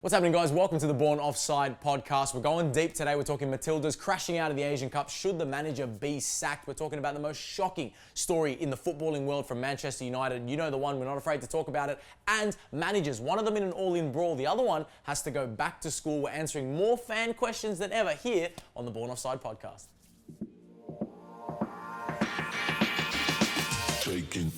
What's happening, guys? Welcome to the Born Offside podcast. We're going deep today. We're talking Matildas crashing out of the Asian Cup. Should the manager be sacked? We're talking about the most shocking story in the footballing world from Manchester United. You know the one. We're not afraid to talk about it. And managers. One of them in an all-in brawl. The other one has to go back to school. We're answering more fan questions than ever here on the Born Offside podcast. Taking.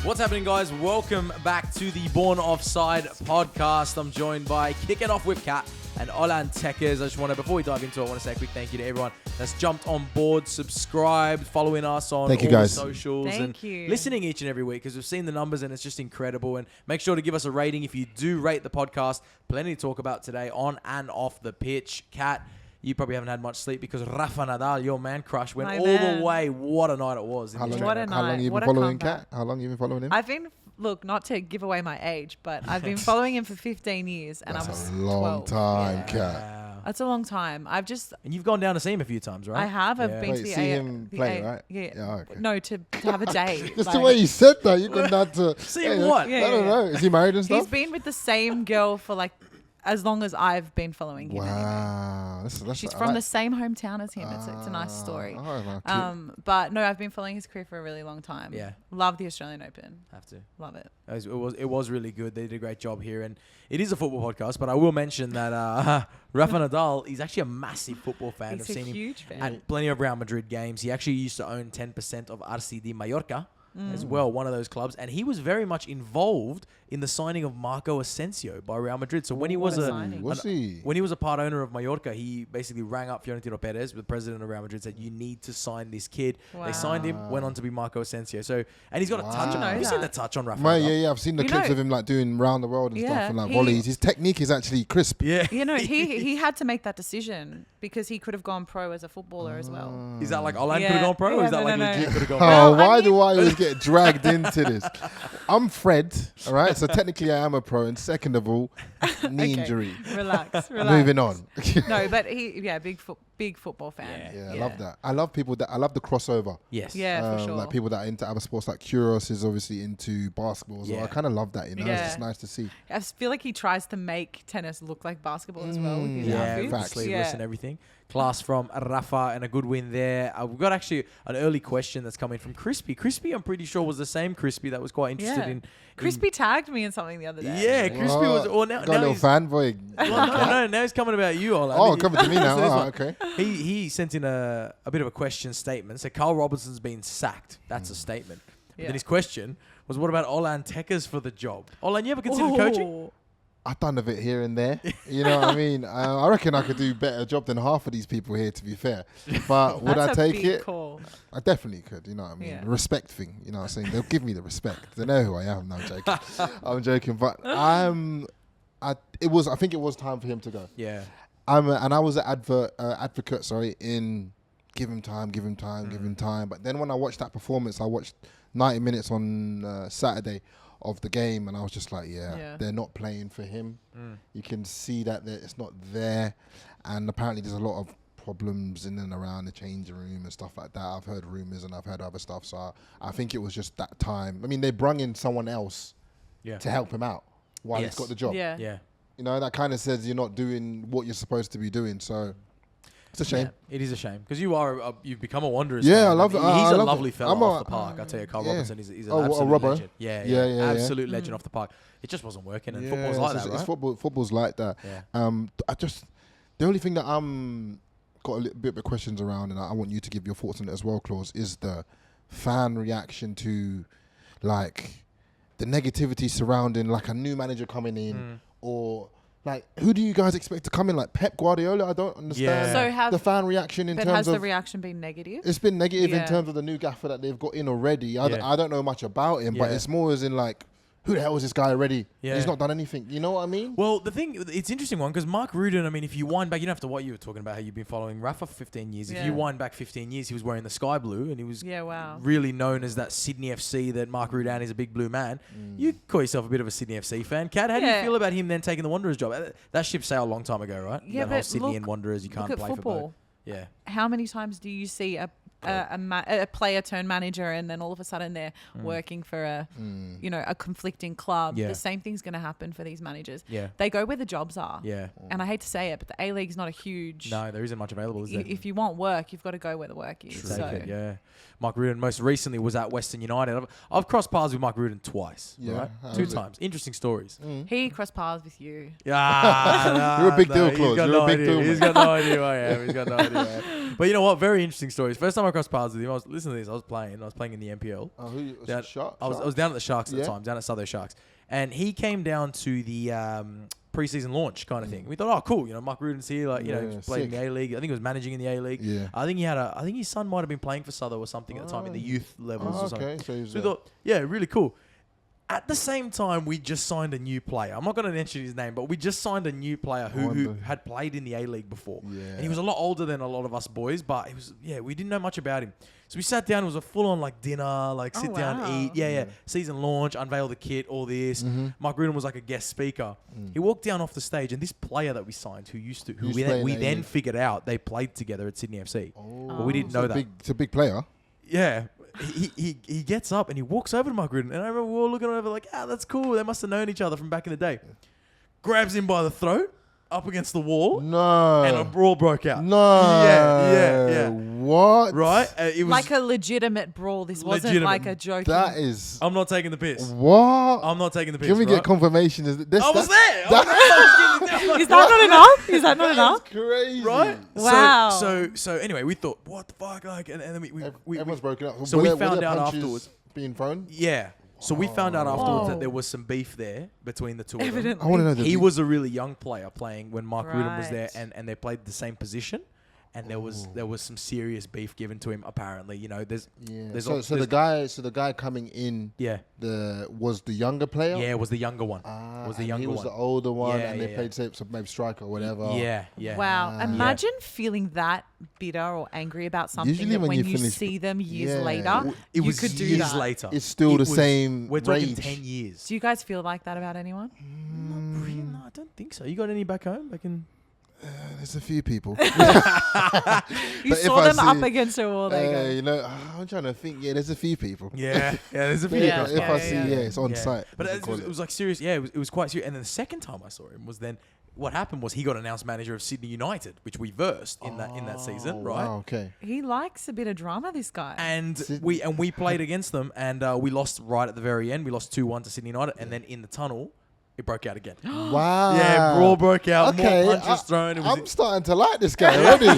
What's happening, guys? Welcome back to the Born Offside podcast. I'm joined by Kicking Off with Kat and Olan Techers. I just want to, before we dive into it, I want to say a quick thank you to everyone that's jumped on board, subscribed, following us on all the socials, and listening each and every week, because we've seen the numbers and it's just incredible. And make sure to give us a rating if you do rate the podcast. Plenty to talk about today on and off the pitch. Kat, you probably haven't had much sleep because Rafa Nadal, your man crush, went the way. What a night it was. How long have you been following Kat? How long have you been following him? I've been, not to give away my age, but I've been following him for 15 years. And That's I was a long 12. time, Yeah. Kat. Wow. That's a long time. And you've gone down to see him a few times, right? I have. I've been to the see him play, right? Yeah. Okay. No, to have a date. Just the way you said that, you've gone down to... See him what? Yeah, I don't know. Is he married and stuff? He's been with the same girl for as long as I've been following him. Wow. She's from the same hometown as him. It's a nice story. But no, I've been following his career for a really long time. Yeah. Love the Australian Open. Have to. Love it. It was really good. They did a great job here, and it is a football podcast. But I will mention that Rafa Nadal is actually a massive football fan. He's I've seen him huge fan. at plenty of Real Madrid games. He actually used to own 10% of RCD Mallorca as well, one of those clubs, and he was very much involved in the signing of Marco Asensio by Real Madrid. So when he was when he was a part owner of Mallorca, he basically rang up Florentino Perez, the president of Real Madrid, said, "You need to sign this kid." Wow. They signed him, went on to be Marco Asensio. So, and he's got a touch. Have you seen the touch on Rafa? Yeah, I've seen the clips of him doing round the world and stuff and volleys. His technique is actually crisp. Yeah, he had to make that decision because he could have gone pro as a footballer as well. Is that like Olan could have gone pro, or is that legit could have gone pro? Oh, why do I always get dragged into this? I'm Fred, all right? So technically I am a pro, and second of all, knee injury. Relax. Moving on. No, but big football fan. Yeah, I love that. I love the crossover. Yes. Yeah, for sure. Like people that are into other sports, like Kuros is obviously into basketball. So I kind of love that, It's just nice to see. I feel like he tries to make tennis look like basketball as well with his outfits. Sleeveless and everything. Class from Rafa and a good win there. We've got actually an early question that's coming from Crispy. Crispy, I'm pretty sure, was the same Crispy that was quite interested in... Crispy tagged me in something the other day. Yeah, Crispy was... Well, now got a little fanboy. No, now he's coming about you, Olan. Oh, coming to me now. Okay. He sent in a bit of a question statement. So Carl Robinson's been sacked. That's a statement. But then his question was, what about Olan Techers for the job? Olan, you ever considered coaching? I've done a bit here and there. You know what I mean? I reckon I could do a better job than half of these people here, to be fair. But would I take it? Call. I definitely could. You know what I mean? Yeah. Respect thing. You know what I'm saying? They'll give me the respect. They know who I am. No, I'm joking. I'm joking. But I think it was time for him to go. Yeah. And I was an advocate, in give him time. But then when I watched that performance, I watched 90 minutes on Saturday of the game, and I was just like, they're not playing for him. You can see that it's not there, and apparently there's a lot of problems in and around the changing room and stuff like that. I've heard rumours and I've heard other stuff, so I think it was just that time. I mean, they brung in someone else to help him out while he's got the job. Yeah. You know, that kind of says you're not doing what you're supposed to be doing, so... It's a shame. Yeah, it is a shame because you've become a Wanderers. Yeah, fan. I love it. He's a lovely fella off the park. I tell you, Carl Robinson is an absolute legend. Yeah, absolute legend off the park. It just wasn't working, and football's like that, right? Football's like that. Yeah. The only thing that I'm got a little bit of questions around, and I want you to give your thoughts on it as well, Claudes, is the fan reaction to like the negativity surrounding like a new manager coming in or. Like, who do you guys expect to come in? Like Pep Guardiola? I don't understand the fan reaction in terms of... But has the reaction been negative? It's been negative in terms of the new gaffer that they've got in already. I don't know much about him, but it's more as in like, who the hell is this guy already? Yeah. He's not done anything. You know what I mean? Well, it's an interesting one because Mark Rudan, I mean, if you wind back, you don't have to what you were talking about, how you've been following Rafa for 15 years. If you wind back 15 years, he was wearing the sky blue and he was really known as that Sydney FC, that Mark Rudan is a big blue man. You call yourself a bit of a Sydney FC fan. Kat, how do you feel about him then taking the Wanderers job? That ship sailed a long time ago, right? Yeah, that whole Sydney and Wanderers, you can't play for both. Yeah. How many times do you see a a player turned manager, and then all of a sudden they're working for a conflicting club. Yeah. The same thing's going to happen for these managers. Yeah. They go where the jobs are. Yeah. And I hate to say it, but the A-League's not a huge... No, there isn't much available, is there? If you want work, you've got to go where the work is. Take it, yeah. Mark Rudan most recently was at Western United. I've crossed paths with Mark Rudan twice. Yeah. Right? How 2 was it? times. Interesting stories. He crossed paths with you. Yeah, You're a big deal, Claudes. You're a big deal, He's man. got no idea who I am. He's got no idea who I am. But you know what? Very interesting stories. First time I crossed paths with him, listen to this. I was playing in the NPL. Oh, who was Down- it? Shark? I was down at the Sharks at the Yeah. time, down at Southo Sharks. And he came down to the pre-season launch kind of thing. We thought, oh, cool. Mark Rudan's here. Like, he's played in the A-League. I think he was managing in the A-League. Yeah. I think his son might have been playing for Southo or something at the time in the youth levels or something. Okay, so he was So we thought, yeah, really cool. At the same time, we just signed a new player. I'm not going to mention his name, but we just signed a new player who had played in the A-League before. Yeah. And he was a lot older than a lot of us boys, but we didn't know much about him. So we sat down. It was a full-on dinner, sit down, wow. eat. Yeah. Season launch, unveil the kit, all this. Mark Rudan was like a guest speaker. He walked down off the stage, and this player that we signed, who we then figured out they played together at Sydney FC. But we didn't know that. It's a big player. Yeah. He gets up and he walks over to Mark Rudan, and I remember we were all looking over like, that's cool. They must have known each other from back in the day. Grabs him by the throat, up against the wall, No. and a brawl broke out. No. Yeah. What? Right? It was Like a legitimate brawl. This wasn't Legitimate. like a joke. That is. I'm not taking the piss. What? I'm not taking the piss. Can we right? get confirmation? Is this? I was there. Is that not enough? Is that not enough? That's crazy. Right? Wow. So anyway, we thought, what the fuck? Like, and then we Everyone's broken up. So Were we there found out punches afterwards. Being thrown. Yeah. So we found out afterwards Whoa. that there was some beef there between the two of them. Evidently. I want to know. He was a really young player playing when Mark Rudan was there, Right. and they played the same position, and there was some serious beef given to him. Apparently, there's So the guy coming in. yeah Was the younger player. it was the younger one. Was the younger he was one. the older one, Yeah, and they yeah, played some maybe striker or whatever. Yeah. Wow. Imagine feeling that bitter or angry about something Usually that when when you you finish- see them years Yeah. later, It you was could do years that. later. It's still It the was- same We're talking rage. 10 years. Do you guys feel like that about anyone? Not really, no, I don't think so. You got any back home? Back in There's a few people. You But saw if I them up see- against a wall. They go. I'm trying to think. Yeah, there's a few people. yeah, there's a few. Yeah. across If I paths. see, it's on site. But as it you was, call it was like serious. Yeah, it was quite serious. And then the second time I saw him was then. What happened was he got announced manager of Sydney United, which we versed in that season, right? Wow, okay. He likes a bit of drama, this guy. And Sydney. we played against them, and we lost right at the very end. We lost 2-1 to Sydney United, and then in the tunnel, it broke out again. Wow. Yeah, brawl broke out. Okay, More punches thrown. It was I'm starting to like this guy already.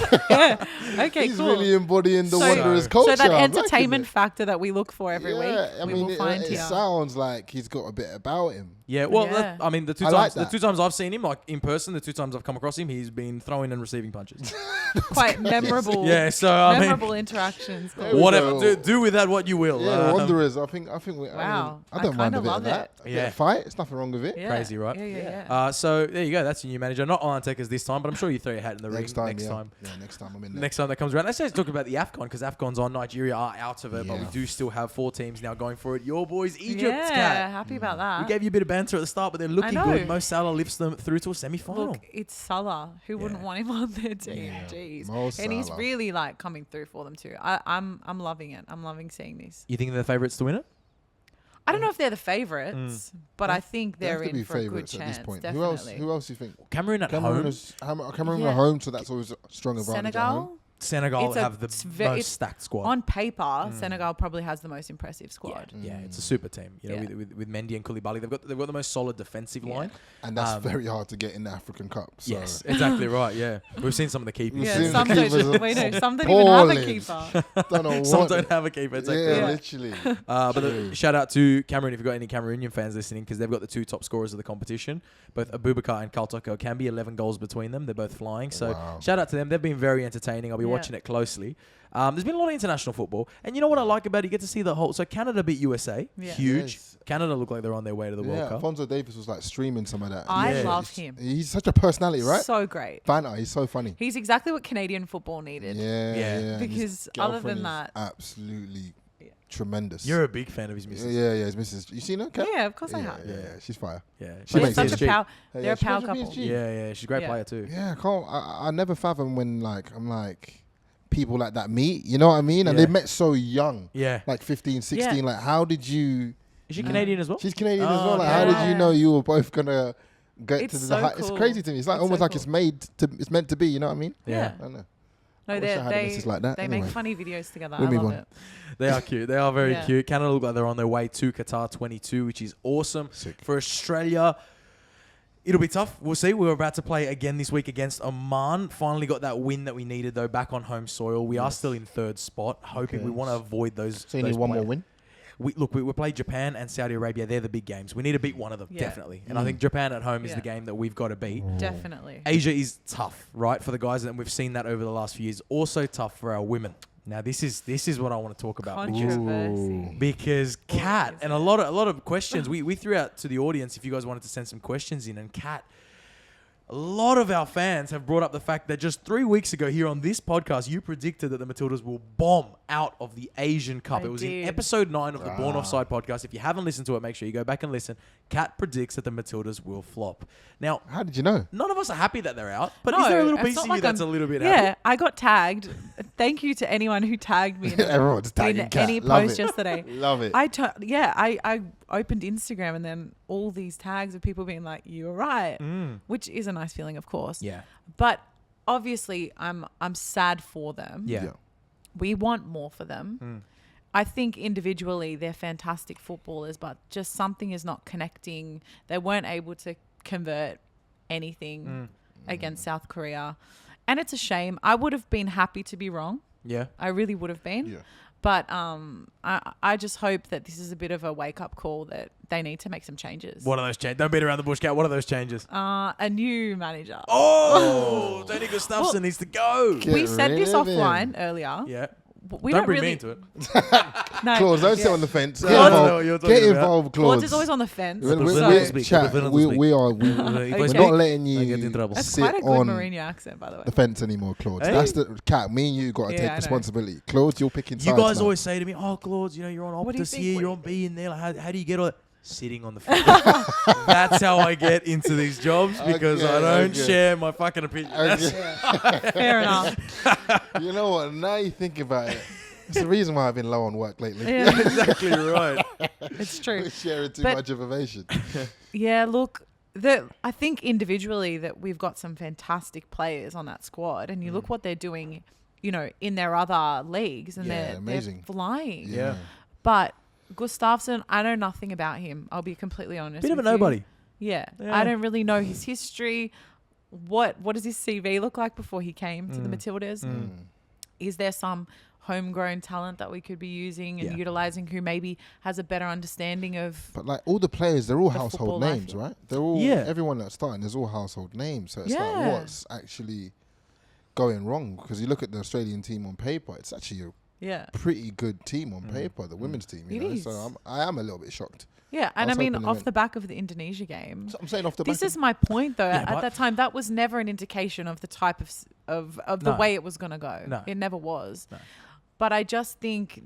Okay, He's cool. really embodying the So- Wanderers culture. So that I'm liking entertainment it. factor that we look for every week, I we mean, will find it here. sounds like he's got a bit about him. Yeah, well, Yeah. I mean, the I like the that. 2 times I've seen him, like in person, the 2 times I've come across him, he's been throwing and receiving punches. Quite memorable. Yeah, so I mean, memorable interactions. There we whatever, go. do with that what you will. Yeah, Wanderers. I think we. Wow, I don't I mind a kinda bit of love that. it. Yeah. Yeah, fight. It's nothing wrong with it. Yeah. Crazy, right? Yeah. So there you go. That's your new manager. Not Olan Tekers this time, but I'm sure you throw your hat in the ring Next time. next time. Yeah, next time I'm in there. Next time that comes around. Let's just talk about the AFCON, because AFCON's on. Nigeria are out of it, but we Yeah. do still have 4 teams now going for it. Your boys, Egypt, Yeah, Cat. happy about that. We gave you a bit of banter at the start, but they're looking know. good. Mo Salah lifts them through to a semi-final. Look, it's Salah. Who wouldn't Yeah. want him on their team? Yeah. Jeez. Mo And he's Salah. really like coming through for them too. I'm loving it. I'm loving seeing this. You think they're the favourites to win it? I don't know if they're the favourites, but I think They have they're to be in for a good favourites at chance. this point. Definitely. Who else do you think? Cameroon at Cameroon home. Cameroon Yeah. at home, so that's always a strong advantage at home. Senegal. Senegal It's a- have the it's most stacked squad. On paper, Senegal probably has the most impressive squad. Yeah, it's a super team. You know, Yeah. with Mendy and Koulibaly, they've got the most solid defensive line. And that's very hard to get in the African Cup. So. Yes, exactly right. Yeah, we've seen some of the keepers. We've Yeah, seen the some keepers don't. are Wait, no, some don't even have a appalling. keeper. Don't know Some what. don't have a keeper. Exactly Yeah, right. literally. But shout out to Cameroon if you've got any Cameroonian fans listening, because they've got the 2 top scorers of the competition. Both Abubakar and Kaltoko can be 11 goals between them. They're both flying. So Wow. shout out to them. They've been very entertaining. I'll be Yeah. watching it closely. There's been a lot of international football. And you know what I like about it? You get to see the whole... So Canada beat USA. Yeah. Huge. Yes. Canada look like they're on their way to the World Yeah, Cup. Alfonso Davis was like streaming some of that. I Yeah. love him. He's such a personality, right? So great. Banter, he's so funny. He's exactly what Canadian football needed. Yeah. Yeah. And his Because other than girlfriend is that- absolutely tremendous. You're a big fan of his music. Yeah, his missus. You seen her? Kat? Yeah, of course I yeah, have. yeah, she's fire. Yeah. She They're makes such sense. a power. Hey, They're a she power plays for couple. PSG. Yeah, she's a great Yeah. player too. Yeah, I never fathom when I'm like, people like that meet. You know what I mean? And they met so young. Yeah. Like 15, 16. Yeah. Like, how did you... Is she Canadian as well? She's Canadian as well. Like, okay. how did you know you were both going to get It's to the so height? It's cool. crazy to me. It's like It's almost so like cool. it's meant to be. You know what I mean? Yeah. I don't know. No, I wish I had a missus like that. They Anyway. make funny videos together. We'll I move love on. it. They are cute. They are very Yeah. cute. Canada look like they're on their way to Qatar 22, which is awesome. Sick. For Australia, it'll be tough. We'll see. We're about to play again this week against Oman. Finally got that win that we needed, though, back on home soil. We are still in third spot, hoping we want to avoid those. So you need those one more play- win? We played Japan and Saudi Arabia. They're the big games. We need to beat one of them, Yeah. definitely. And I think Japan at home is the Yeah. game that we've got to beat. Definitely. Asia is tough, right, for the guys, and we've seen that over the last few years. Also tough for our women. Now, this is what I want to talk about. Controversy. Because Kat, and a lot of questions we threw out to the audience if you guys wanted to send some questions in, and Kat, a lot of our fans have brought up the fact that just 3 weeks ago here on this podcast, you predicted that the Matildas will bomb out of the Asian Cup. I It was did. in episode 9 of the Born Offside podcast. If you haven't listened to it, make sure you go back and listen. Kat predicts that the Matildas will flop. Now, How did you know? none of us are happy that they're out, but No, is there a little it's piece not of you like that's I'm- a little bit Yeah, happy? I got tagged. Thank you to anyone who tagged me in, Everyone's tagging in Kat. any Love post it. yesterday. Love it. I opened Instagram and then all these tags of people being like, "You were right," which is a nice feeling, of course. Yeah. But obviously, I'm sad for them. Yeah. We want more for them. I think individually they're fantastic footballers, but just something is not connecting. They weren't able to convert anything against South Korea. And it's a shame. I would have been happy to be wrong. Yeah. I really would have been. Yeah. But I just hope that this is a bit of a wake-up call that they need to make some changes. What are those changes? Don't beat around the bush, Kat. What are those changes? A new manager. Oh, Danny Gustafsson Well, needs to go. Get we said this rid of him. offline earlier. Yeah. We Don't don't bring really me into it. No, Claudes, don't sit yeah. on the fence. Get I don't know what you're involved. Get talking about. involved, Claudes Claudes. is always on the fence. We're, So- we're, chat, we are. We're Okay. not letting I get in you trouble. That's sit quite a good on Mourinho accent, by the way. the fence anymore, Claudes. Hey. That's the cat. Me and you got to Yeah, I take know. responsibility. Claudes, you're picking You sides guys now. always say to me, "Oh, Claudes, you're on What do you Optus think? here, What you're do on B in there. Like, how do you get all that?" Sitting on the fence. That's how I get into these jobs because I Okay, don't okay. share my fucking opinion. That's- Okay. Fair enough. You know what? Now you think about it, it's the reason why I've been low on work lately. Yeah, exactly right. it's true. We're sharing too But- much information. Yeah, look, I think individually that we've got some fantastic players on that squad, and you look what they're doing, in their other leagues, and Yeah, they're amazing. flying. Yeah. But Gustafsson, I know nothing about him. I'll be completely honest. Bit of a with you. nobody. Yeah. Yeah. I don't really know his history. What does his CV look like before he came to the Matildas? Is there some homegrown talent that we could be using and Yeah. utilizing who maybe has a better understanding of? But like all the players, they're all The household football life, names, yeah. right? They're all Yeah. everyone that's starting is all household names. So it's like Yeah. what's actually going wrong? Because you look at the Australian team on paper, it's actually a Yeah. pretty good team on paper, the women's team. You It know, is. so I am a little bit shocked. Yeah. And I was mean, hoping they off went- the back of the Indonesia game, So I'm saying off the this back. is my point though. Yeah, At but- that time, that was never an indication of the type of the No. way it was going to go. No. It never was. No. But I just think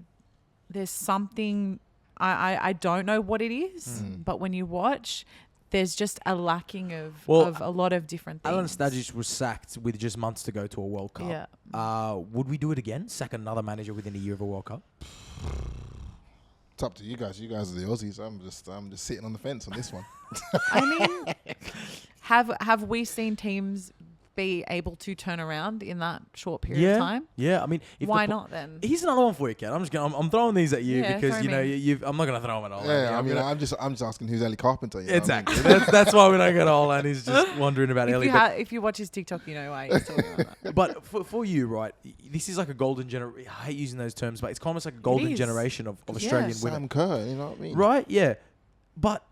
there's something, I don't know what it is, but when you watch, there's just a lacking of a lot of different things. Alan Stajic was sacked with just months to go to a World Cup. Yeah. Would we do it again? Sack another manager within a year of a World Cup? It's up to you guys. You guys are the Aussies. I'm just sitting on the fence on this one. I mean, have we seen teams be able to turn around in that short period of time? Yeah. I mean, if Why the not then? Here's another one for you, Ken. I'm throwing these at you Yeah, because throw you know me. you've. I'm not gonna throw them at all. Yeah, at you. I'm just asking who's Ellie Carpenter. You know what I mean? Exactly. that's why we don't get all, and he's just wondering about Ellie. If you watch his TikTok, you know why he's talking about that. But for you, right? This is like a golden generation. I hate using those terms, but it's almost like a golden is. generation of Yeah. Australian women, Sam Kerr, you know what I mean? right? Yeah. But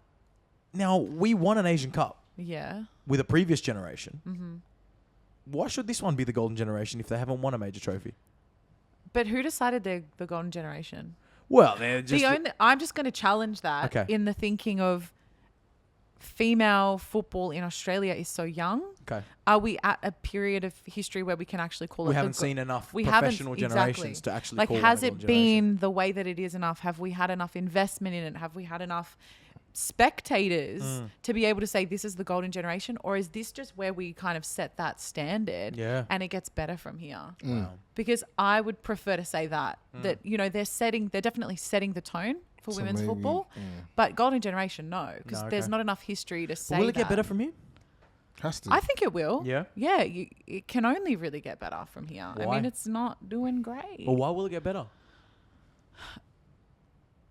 now we won an Asian Cup Yeah. with a previous generation. Mm-hmm. Why should this one be the golden generation if they haven't won a major trophy? But who decided they're the golden generation? Well, they're just I'm just going to challenge that Okay. in the thinking of female football in Australia is so young. okay. Are we at a period of history where we can actually call it? We the haven't seen enough we haven't- professional exactly. generations to actually like, call has one a it golden generation. been the way that it is enough? Have we had enough investment in it? Have we had enough spectators to be able to say this is the golden generation, or is this just where we kind of set that standard and it gets better from here? Wow. Because I would prefer to say that you know, they're definitely setting the tone for women's football, but golden generation, no, because there's not enough history to say. Will it get better from here? Has to. I think it will. Yeah? Yeah, it can only really get better from here. Why? I mean, it's not doing great. Well, why will it get better?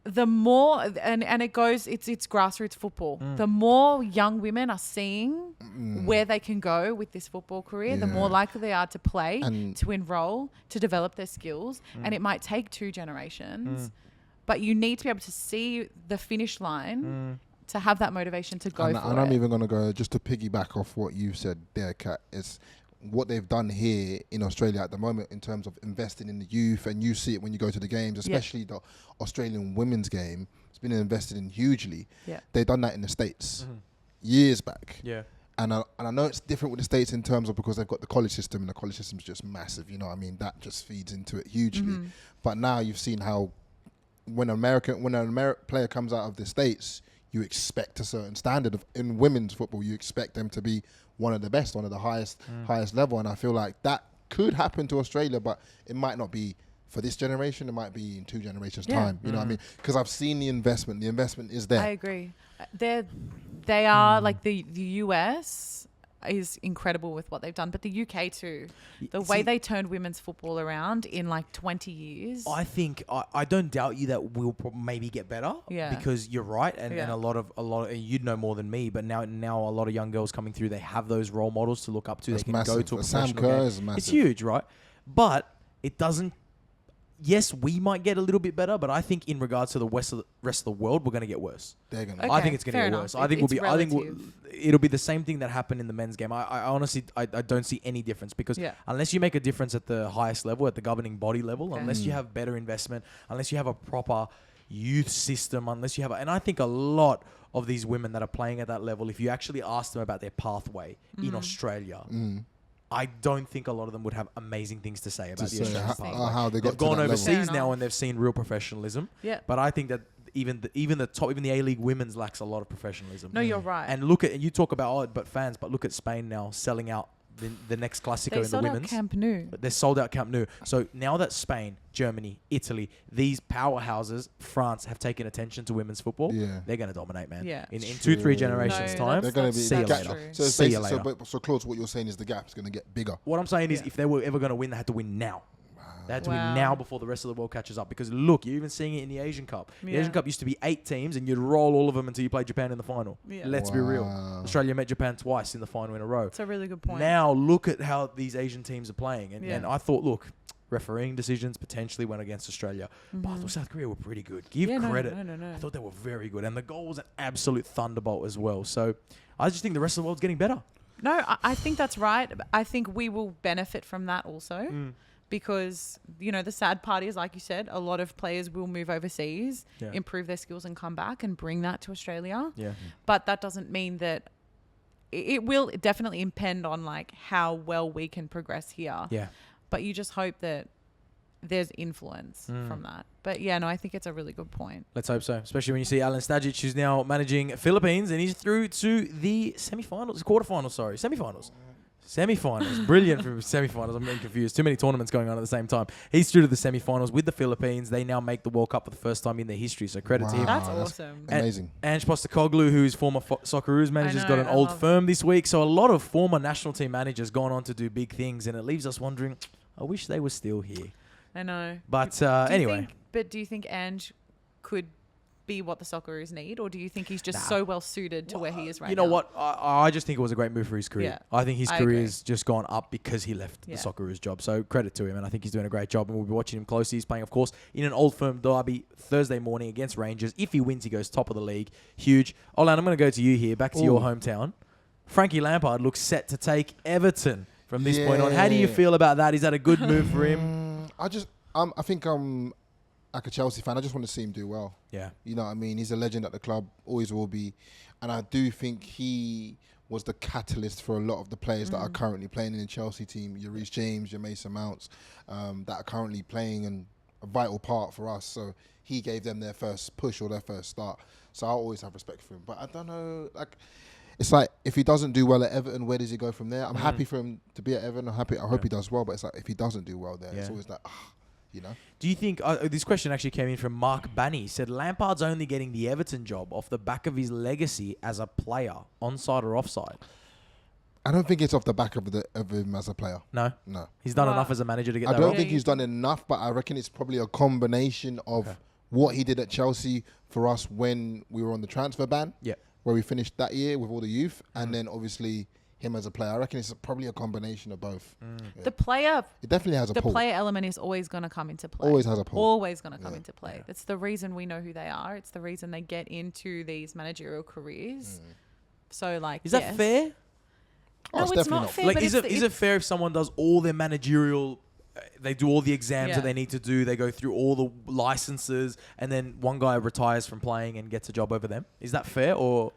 The more, and it goes, it's grassroots football. The more young women are seeing where they can go with this football career, the more likely they are to play, to enroll, to develop their skills. And it might take 2 generations, but you need to be able to see the finish line to have that motivation to go for it. And I'm even going to go, just to piggyback off what you said there, Kat, is what they've done here in Australia at the moment in terms of investing in the youth, and you see it when you go to the games, especially the Australian women's game. It's been invested in hugely. Yeah. They've done that in the States years back. Yeah. And I know it's different with the States in terms of because they've got the college system, and the college system's just massive, you know what I mean? That just feeds into it hugely. But now you've seen how when an American player comes out of the States, you expect a certain standard in women's football. You expect them to be one of the best, one of the highest level. And I feel like that could happen to Australia, but it might not be for this generation. It might be in 2 generations' time. You know what I mean? Because I've seen the investment. The investment is there. I agree. They are like the US is incredible with what they've done, but the UK too. The way they turned women's football around in like 20 years. I think I don't doubt you that we'll maybe get better. Yeah. Because you're right, and a lot of you'd know more than me. But now a lot of young girls coming through, they have those role models to look up to. That's they can massive. go to a Sam professional Kerr game. is massive. It's huge, right? But it doesn't. Yes, we might get a little bit better, but I think in regards to the rest of the world, we're going to get worse. They're going Okay, I think it's going to fair get enough. worse. I think Relative. it'll be the same thing that happened in the men's game. I honestly don't see any difference because unless you make a difference at the highest level, at the governing body level, unless you have better investment, unless you have a proper youth system, unless you have, and I think a lot of these women that are playing at that level, if you actually ask them about their pathway in Australia. I don't think a lot of them would have amazing things to say about the Australian pathway. How they got They've gone to that overseas level. now and they've seen real professionalism. Yeah. But I think that even the A-League women's lacks a lot of professionalism. No, you're right. And you talk about but look at Spain now selling out the next Classico in the sold out women's. Camp Nou. They're sold out Camp Nou. So now that Spain, Germany, Italy, these powerhouses, France have taken attention to women's football, they're going to dominate, man. Yeah. In 2-3 generations time, They're going to be see you that's later. true. So, it's See you basically- later. so Claudes, what you're saying is the gap's going to get bigger. What I'm saying is if they were ever going to win, they had to win now. They had to win Wow. now before the rest of the world catches up. Because look, you're even seeing it in the Asian Cup. The Yeah. Asian Cup used to be 8 teams, and you'd roll all of them until you played Japan in the final. Yeah. Let's be real. Wow. Australia met Japan twice in the final in a row. That's a really good point. Now look at how these Asian teams are playing. And, Yeah. and I thought, look, refereeing decisions potentially went against Australia. But I thought South Korea were pretty good. Give credit. No. I thought they were very good. And the goal was an absolute thunderbolt as well. So I just think the rest of the world's getting better. No, I think that's right. I think we will benefit from that also. Because, you know, the sad part is, like you said, a lot of players will move overseas, improve their skills and come back and bring that to Australia. Yeah. But that doesn't mean that it will definitely depend on like how well we can progress here. Yeah. But you just hope that there's influence from that. But yeah, no, I think it's a really good point. Let's hope so. Especially when you see Alan Stajic, who's now managing Philippines, and he's through to the semi-finals. Brilliant for semi-finals. I'm getting confused. Too many tournaments going on at the same time. He's through to the semi-finals with the Philippines. They now make the World Cup for the first time in their history. So credit to him. That's awesome. Amazing. Ange Postecoglou, who's former Socceroos manager, has got an I old love firm this week. So a lot of former national team managers gone on to do big things. And it leaves us wondering, I wish they were still here. I know. But Do you anyway. do you think Ange could be what the Socceroos need, or do you think he's just so well suited to where he is right now? You know what? I just think it was a great move for his career. Yeah. I think his I career's just gone up because he left the Yeah. Socceroos job. So credit to him, and I think he's doing a great job. And we'll be watching him closely. He's playing, of course, in an Old Firm derby Thursday morning against Rangers. If he wins, he goes top of the league. Huge. Olan, I'm going to go to you here, back to your hometown. Frankie Lampard looks set to take Everton from this point on. How do you feel about that? Is that a good move for him? I think like a Chelsea fan, I just want to see him do well. Yeah. You know what I mean? He's a legend at the club, always will be. And I do think he was the catalyst for a lot of the players that are currently playing in the Chelsea team, your Reece James, your Mason Mounts, that are currently playing a vital part for us. So he gave them their first push or their first start. So I always have respect for him. But I don't know, like, it's like if he doesn't do well at Everton, where does he go from there? I'm happy for him to be at Everton. I hope he does well. But it's like if he doesn't do well there, it's always like, you know. Do you think this question actually came in from Markbanni? He said Lampard's only getting the Everton job off the back of his legacy as a player, onside or offside? I don't think it's off the back of him as a player. No, No. he's done enough as a manager to get. I that don't role? think he's done enough, but I reckon it's probably a combination of what he did at Chelsea for us when we were on the transfer ban. Yeah. Where we finished that year with all the youth, and then obviously him as a player. I reckon it's probably a combination of both. Yeah. The player, It definitely has a pull. player element is always going to come into play. Always has a pull. Always going to come into play. It's the reason we know who they are. It's the reason they get into these managerial careers. So, like, Is that fair? No, it's definitely not fair. Like, but is it fair if someone does all their managerial? They do all the exams that they need to do. They go through all the licenses, and then one guy retires from playing and gets a job over them. Is that fair or?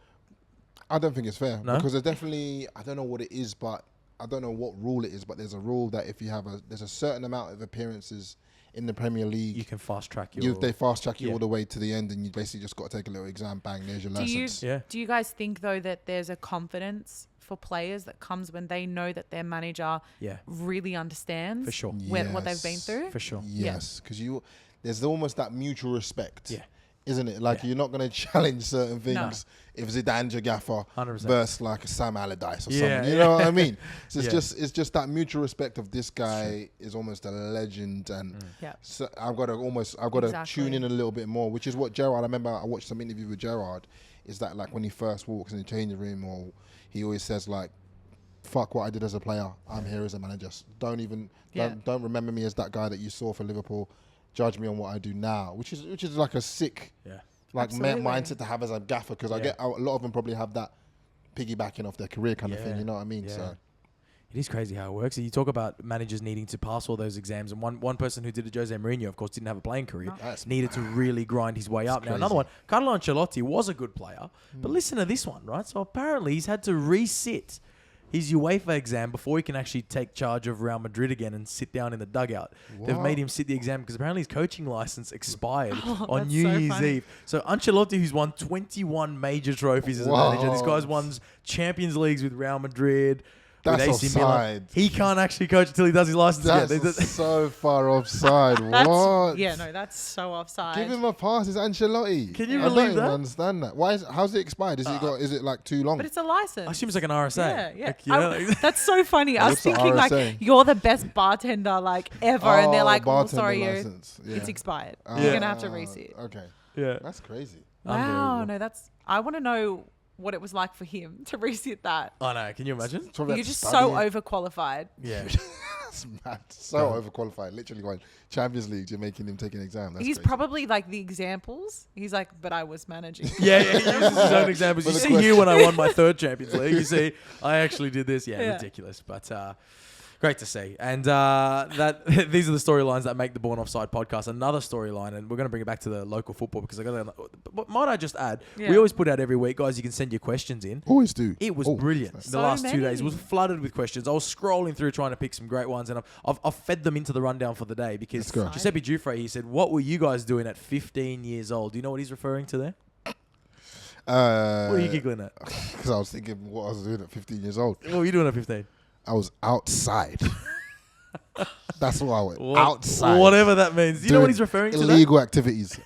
I don't think it's fair No? because there's definitely, I don't know what it is, but I don't know what rule it is, but there's a rule that if you have there's a certain amount of appearances in the Premier League, You can fast track your. they fast track you all the way to the end, and you basically just got to take a little exam. Bang, there's your license. Do you guys think, though, that there's a confidence for players that comes when they know that their manager really understands For sure. what they've been through? For sure. Yes, because there's almost that mutual respect. Yeah. Isn't it? Like you're not going to challenge certain things if Zidane's your gaffer 100%. versus like a Sam Allardyce or Yeah, something. You know what I mean? So it's just that mutual respect of this guy is almost a legend, and so I've got to tune in a little bit more, which is what Gerrard. I remember I watched some interview with Gerrard. Is that like when he first walks in the changing room, or he always says like, "Fuck what I did as a player. I'm here as a manager. Don't remember me as that guy that you saw for Liverpool. Judge me on what I do now," which is like a sick mindset to have as a gaffer, because I get a lot of them probably have that piggybacking off their career kind of thing. You know what I mean? Yeah. So It is crazy how it works. You talk about managers needing to pass all those exams, and one person who did it, Jose Mourinho, of course, didn't have a playing career, needed to really grind his way up. Now, another one, Carlo Ancelotti was a good player, but listen to this one, right? So apparently he's had to resit his UEFA exam before he can actually take charge of Real Madrid again and sit down in the dugout. What? They've made him sit the exam because apparently his coaching license expired on that's New so Year's funny. Eve. So Ancelotti, who's won 21 major trophies as a manager, this guy's won Champions Leagues with Real Madrid, That's with AC Milan. offside. He can't actually coach until he does his license That's again. so far offside. What? Yeah, no, that's so offside. Give him a pass. It's Ancelotti. Can you I don't believe even that? understand that. How's it expired? Is it like too long? But it's a license. I assume it's like an RSA. Yeah, yeah. Like, you know, like- That's so funny. I was What's the thinking like RSA? you're the best bartender like ever, and they're like, "Oh, bartender sorry, license. Yeah. it's expired. Yeah. You're gonna have to resit." Okay. yeah. That's crazy. Wow, no, I want to know what it was like for him to resit that. I know. Can you imagine? Probably You're had to just study so it. overqualified. Yeah. That's mad. So overqualified. Literally going Champions League. You're making him take an exam. That's He's crazy. probably like the examples. He's like, but I was managing. Yeah, he uses his own examples. You But the see here when I won my third Champions League, you see I actually did this. Yeah, Yeah. ridiculous. But great to see. And that these are the storylines that make the Born Offside podcast another storyline. And we're going to bring it back to the local football because but might I just add, we Yeah. always put out every week, guys, you can send your questions in. Always do. It was Oh, brilliant. nice. The So last 2 days many. was flooded with questions. I was scrolling through trying to pick some great ones, and I've fed them into the rundown for the day because Let's go. Giuseppe Giuffre, he said, "What were you guys doing at 15 years old?" Do you know what he's referring to there? What are you giggling at? Because I was thinking what I was doing at 15 years old. What were you doing at 15? I was outside. That's what I went. Outside. Whatever that means. Do you know what Doing he's referring to? That? Illegal activities.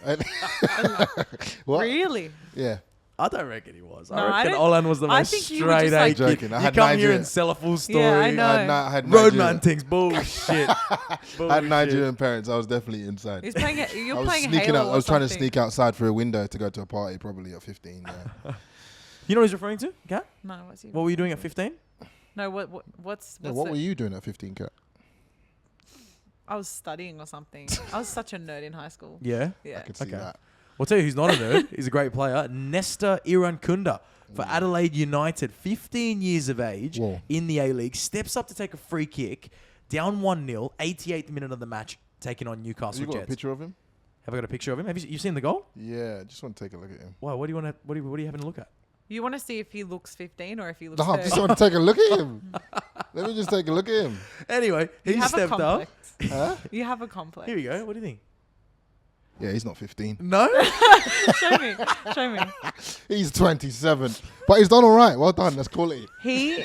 What? Really? Yeah. I don't reckon he was. No, I I reckon don't- Olan was the I most think you were straight just A like- kid. Joking. I You had come here Nigeria. and sell a full story. Yeah, I know. I had Roadman Nigerian- things. Bullshit. I had Nigerian parents. I was definitely inside. He's playing. You're I was playing sneaking Halo out. or I was trying to something. sneak outside through a window to go to a party, probably at 15. Yeah. You know what he's referring to? Kat? No, what's he? What were you doing at 15? No, what's Yeah, what the- were you doing at 15, Kat? I was studying or something. I was such a nerd in high school. Yeah. Yeah. I could see Okay. that. I'll tell you who's not a nerd. He's a great player. Nestor Irankunda for Adelaide United. 15 years of age Whoa. in the A-League. Steps up to take a free kick. Down 1-0. 88th minute of the match. Taking on Have Newcastle you got a Jets. picture of him? Have I got a picture of him? Have you seen the goal? Yeah, just want to take a look at him. Why? What do you want to? What are you having a look at? You want to see if he looks 15 or if he looks No, I 30? just want to take a look at him. Let me just take a look at him. Anyway, You he have a stepped up. complex. Huh? You have a complex. Here we go. What do you think? Yeah, he's not 15. No? Show me. He's 27. But he's done all right. Well done. That's quality. He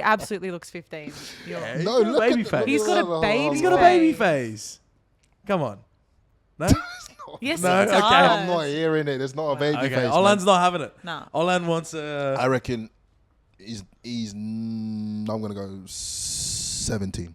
absolutely looks 15. Yeah, No, look baby at face. He's got a baby He's got a baby face. Come on. No? Yes, No, he does. okay. I'm not hearing it. There's not a baby Okay, face. Olan's not having it. No. Olan wants I reckon I'm going to go 17.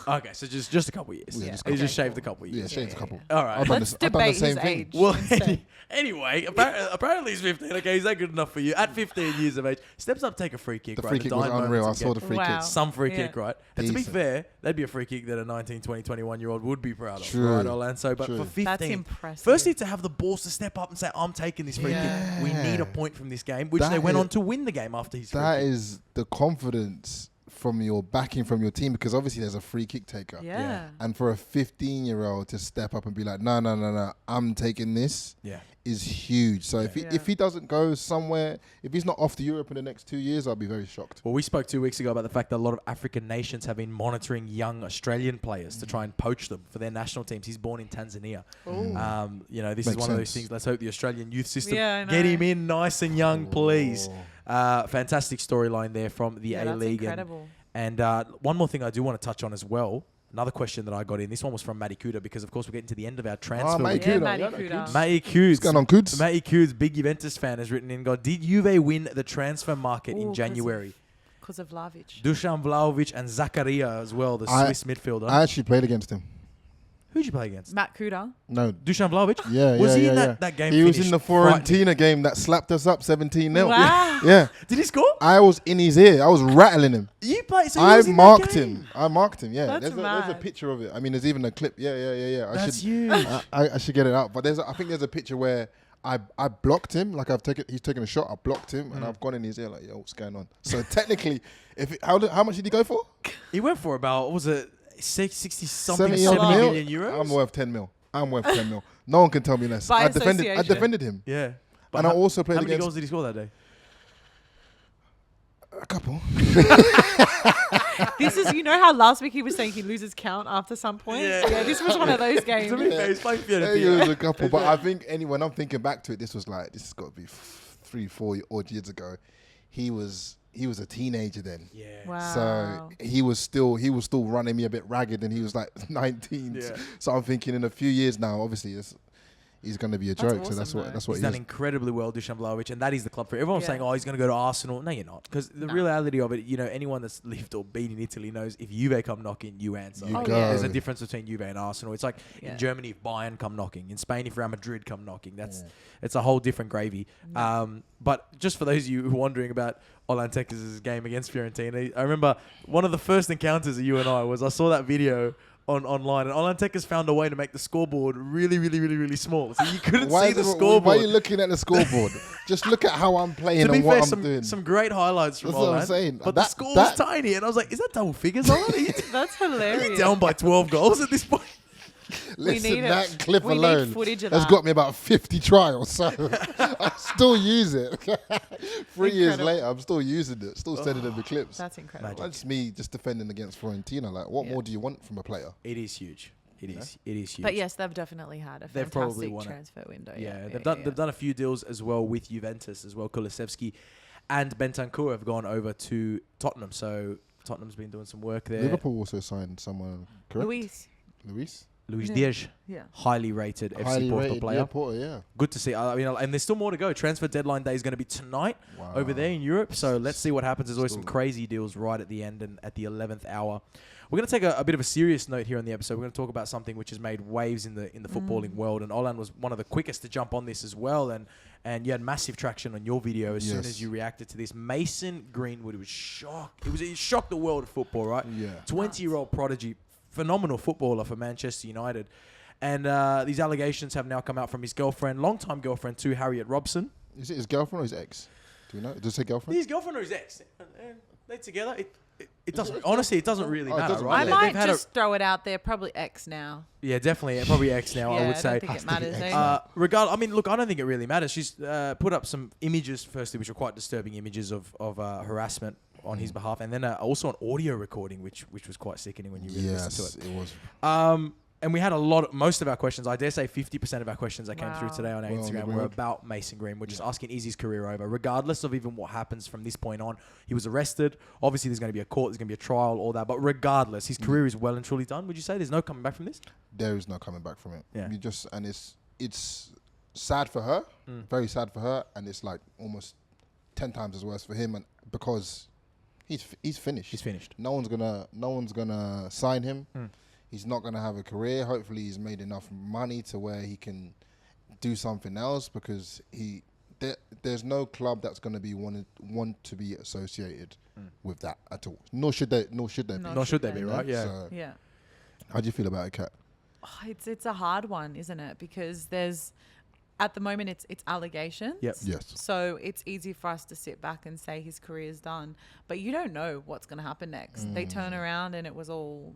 Okay, so just a couple years. Yeah, just He just okay, shaved a cool. couple Yeah, years. shades a couple. All right. I've done Let's the debate same his thing. age. Well, instead. anyway, apparently he's 15. Okay, is that good enough for you? At 15 years of age, steps up, take a free kick. The right? free kick was dying unreal. I moments of saw game. the free Wow. kick. Some free Yeah. kick, right? And to be Decent. fair, that'd be a free kick that a 19, 20, 21-year-old would be proud of, True. right, Olan? So, but True. for 15, That's impressive. firstly, to have the balls to step up and say, I'm taking this free Yeah. kick. We need a point from this game, which That they went is- on to win the game after his free That kick. is the confidence from your backing from your team, because obviously there's a free kick taker. Yeah. And for a 15-year-old to step up and be like, no, I'm taking this, Yeah. is huge. So Yeah. if he doesn't go somewhere, if he's not off to Europe in the next 2 years, I'll be very shocked. Well, we spoke 2 weeks ago about the fact that a lot of African nations have been monitoring young Australian players to try and poach them for their national teams. He's born in Tanzania. This is Makes one of those sense. things. Let's hope the Australian youth system Yeah, I get know. him in nice and young, please. Fantastic storyline there from the Yeah, that's A-League. incredible. And one more thing I do want to touch on as well. Another question that I got in. This one was from Matty Kidcuda, because, of course, we're getting to the end of our transfer Matty window. Yeah, Kidcuda. Matty Yeah, Kidcuda. Matty Kidcuda. What's going on, Kuds? Matty Kidcuda, big Juventus fan, has written in, did Juve win the transfer market Ooh, in 'cause of- January? Because of Vlahović. Dusan Vlahović and Zakaria as well, the Swiss midfielder. I actually played against him. Who'd you play against? Matt Kuda. No. Dusan Vlahović? Yeah, Was yeah, he yeah, in yeah. that game? He was in the frightening? Fiorentina game that slapped us up 17-0. Wow. Yeah. Did he score? I was in his ear. I was rattling him. You played. So he I was in that marked game. him. I marked him. Yeah. That's There's a mad. picture of it. I mean, there's even a clip. Yeah. That's huge. I should get it out. But I think there's a picture where I blocked him. Like he's taken a shot. I blocked him, and I've gone in his ear like, yo, what's going on? So technically, how much did he go for? He went for about, what was it, 60 something, 70 70 mil? million euros? I'm worth 10 mil. I'm worth 10 mil. No one can tell me less. By I defended association. him. Yeah. And I also played How many against goals did he score that day? a couple. This is, you know how last week he was saying he loses count after some point? Yeah. This was one of those games. To be fair, he's playing Yeah, Fiorentina. it was a couple. But I think when I'm thinking back to it, this has got to be 3-4 odd years ago. He was a teenager then. Yeah. Wow. So he was still running me a bit ragged, and he was like 19. Yeah. So I'm thinking in a few years now, obviously he's going to be a That's joke. So that's awesome, what though. that's what He's he done is. incredibly well, Dusan Vlahović, and that is the club for everyone's Yeah. saying, oh, he's going to go to Arsenal. No, you're not. Because the No. reality of it, anyone that's lived or been in Italy knows if Juve come knocking, you answer. You Oh, go. yeah. There's a difference between Juve and Arsenal. It's like Yeah. in Germany, if Bayern come knocking. In Spain, if Real Madrid come knocking. It's a whole different gravy. But just for those of you who are wondering about Olan Tekers' game against Fiorentina, I remember one of the first encounters of you and I was I saw that video online, and Olan Tekers found a way to make the scoreboard really, really, really, really small, so you couldn't see the scoreboard. Why are you looking at the scoreboard? Just look at how I'm playing To be and what fair, I'm doing. some great highlights from That's what I'm Olan, saying. but the That- score that- was tiny, and I was like, is that double figures, Olan? Are you That's hilarious. down by 12 goals at this point? Listen, need it. that clip We need alone footage of has that. got me about 50 trials, so I still use it. 3 years Incredible. later, I'm still using it, still sending them the clips. That's incredible. That's me just defending against Fiorentina. Like, what Yeah. more do you want from a player? It is huge. It is huge. But yes, they've definitely had a They've probably fantastic won it. transfer window. Yeah, they've done a few deals as well with Juventus as well. Kulusevski and Bentancur have gone over to Tottenham, so Tottenham's been doing some work there. Liverpool also signed someone, correct? Luis. Luis? Luis Yeah. Diaz, Yeah. highly rated FC Highly Porto rated, player. yeah, Porto, yeah. Good to see. I mean, and there's still more to go. Transfer deadline day is going to be tonight Wow. over there in Europe. So let's see what happens. There's always some Still- crazy deals right at the end and at the 11th hour. We're going to take a bit of a serious note here on the episode. We're going to talk about something which has made waves in the footballing world. And Olan was one of the quickest to jump on this as well. And you had massive traction on your video as soon Yes. as you reacted to this. Mason Greenwood was shocked. It shocked the world of football, right? Yeah. 20-year-old prodigy, phenomenal footballer for Manchester United. And these allegations have now come out from his girlfriend, longtime girlfriend too, Harriet Robson. Is it his girlfriend or his ex? Do we know? Does it say girlfriend? His girlfriend or his ex? They're together. It doesn't. Honestly, it doesn't really Oh, it matter, doesn't right? I really. might They've had just throw it out there. Probably X now. yeah, definitely, probably ex now. I Yeah, would say. don't think it matters. X. Eh? I mean, look, I don't think it really matters. She's put up some images, firstly, which were quite disturbing images of harassment on his behalf, and then also an audio recording, which was quite sickening when you really listen Yes, to it. it was. And we had most of our questions, I dare say 50% of our questions that came through today on our Instagram were about Mason Greenwood. We're just asking, is his career over? Regardless of even what happens from this point on. He was arrested. Obviously, there's going to be a court, there's going to be a trial, all that. But regardless, his career is well and truly done. Would you say there's no coming back from this? There is no coming back from it. Yeah. It's sad for her, very sad for her, and it's like almost 10 times as worse for him, and because he's finished. He's finished. No one's gonna sign him. He's not gonna have a career. Hopefully, he's made enough money to where he can do something else, because there's no club that's gonna be want to be associated with that at all. Nor should they. Nor should they be. Right? Yeah. So, Yeah. how do you feel about it, Kat? Oh, it's a hard one, isn't it? Because at the moment it's allegations. Yep. Yes. So it's easy for us to sit back and say his career's done, but you don't know what's going to happen next. They turn around and it was all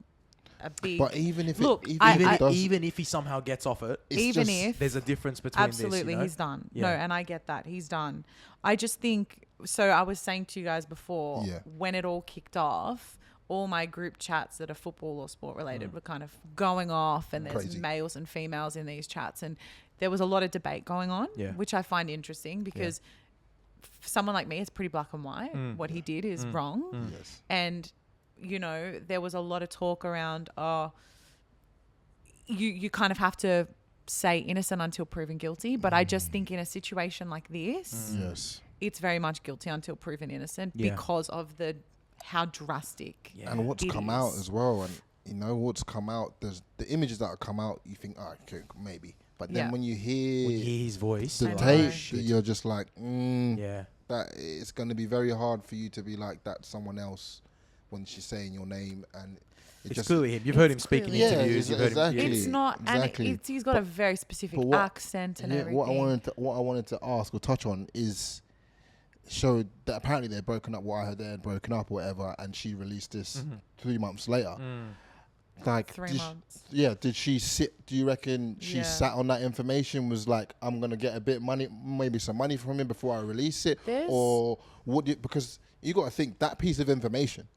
a big. But even if even if he somehow gets off it, there's a difference between absolutely, this, you know? he's done. Yeah. No, and I get that he's done. I just think so. I was saying to you guys before when it all kicked off. All my group chats that are football or sport related were kind of going off, and there's Crazy. males and females in these chats, and there was a lot of debate going on, which I find interesting because for someone like me, it's pretty black and white. What he did is wrong. Yes. And, you know, there was a lot of talk around, you kind of have to say innocent until proven guilty. But I just think in a situation like this, Yes. it's very much guilty until proven innocent because of how drastic. Yeah. And what's it come is. out as well, and you know what's come out. There's the images that have come out. You think, okay, maybe, but then when you hear his voice, the I know. tape, you're just like, yeah, that it's going to be very hard for you to be like that someone else when she's saying your name, and it's clearly him. You've heard him speak in clearly interviews. You've heard exactly. him. It's not, Exactly. and he's got a very specific But accent and everything. what I wanted to ask or touch on is, so that apparently they're broken up. What I heard, they're broken up or whatever, and she released this 3 months later. Like 3 months. Yeah, did she sit? Do you reckon she sat on that information? Was like, I'm gonna get a bit money, maybe some money from him before I release it, or would it? Because you got to think that piece of information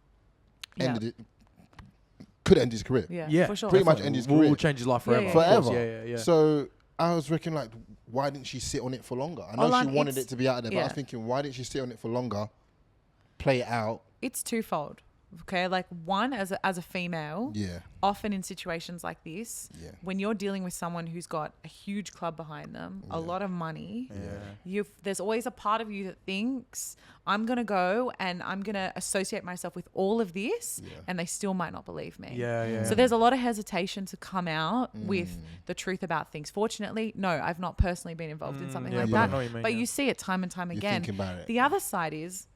could end his career. Yeah, for sure. Pretty much end his career. Will change his life forever. Yeah, Forever. Yeah. So I was reckon, like, why didn't she sit on it for longer? I know Olan, she wanted it to be out of there, but I was thinking, why didn't she sit on it for longer, play it out? It's twofold. Okay, like one, as a female, often in situations like this, when you're dealing with someone who's got a huge club behind them, a lot of money, there's always a part of you that thinks, I'm going to go and I'm going to associate myself with all of this, and they still might not believe me. So there's a lot of hesitation to come out with the truth about things. Fortunately, no, I've not personally been involved in something like that, but you see it time and time again. Think about it. The other side is,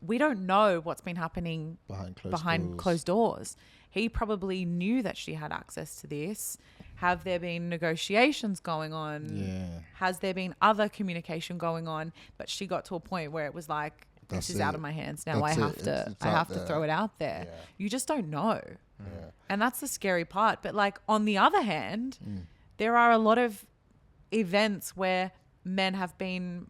we don't know what's been happening behind closed doors. He probably knew that she had access to this. Have there been negotiations going on? Has there been other communication going on? But she got to a point where it was like, this is out of my hands now. I have to throw it out there. You just don't know. And that's the scary part. But like, on the other hand, there are a lot of events where men have been